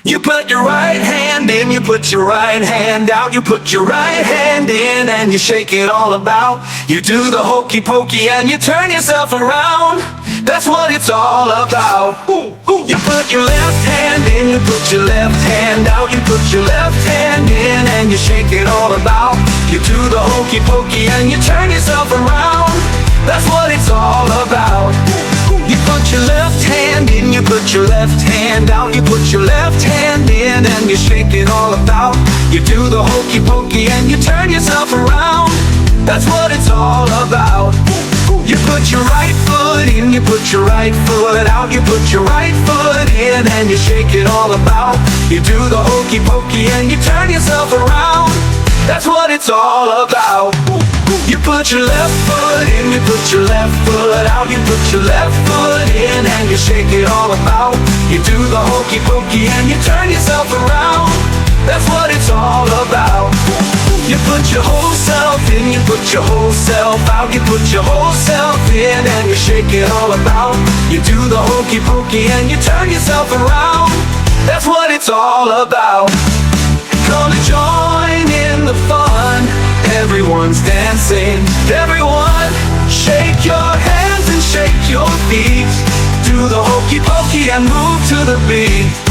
You put your right hand in, you put your right hand out. You put your right hand in and you shake it all about. You do the hokey pokey and you turn yourself around. That's what it's all about. You put your left hand in, you put your left hand out. You put your left hand in and you shake it all about. You do the hokey pokey and you turn yourself around. That's what it's all about. You put your left hand in, you put your left hand out. You put your left hand in and you shake it all about. You do the hokey pokey and you turn yourself around. That's what it's all about. You put your right foot in, you put your right foot out. You put your right foot in and you shake it all about. You do the hokey pokey and you turn yourself around. That's what it's all about. You put your left foot in, you put your left foot out. You put your left foot in and you shake it all about. You do the hokey pokey and you turn yourself around. That's what it's all about. You put your whole self in, you put your whole self out. You put your whole self in and you shake it all about. You do the hokey pokey and you turn yourself around. That's what it's all about. Come to join in the fun. Everyone's dancing. Everyone, shake your hands and shake your feet. Do the hokey pokey and move to the beat.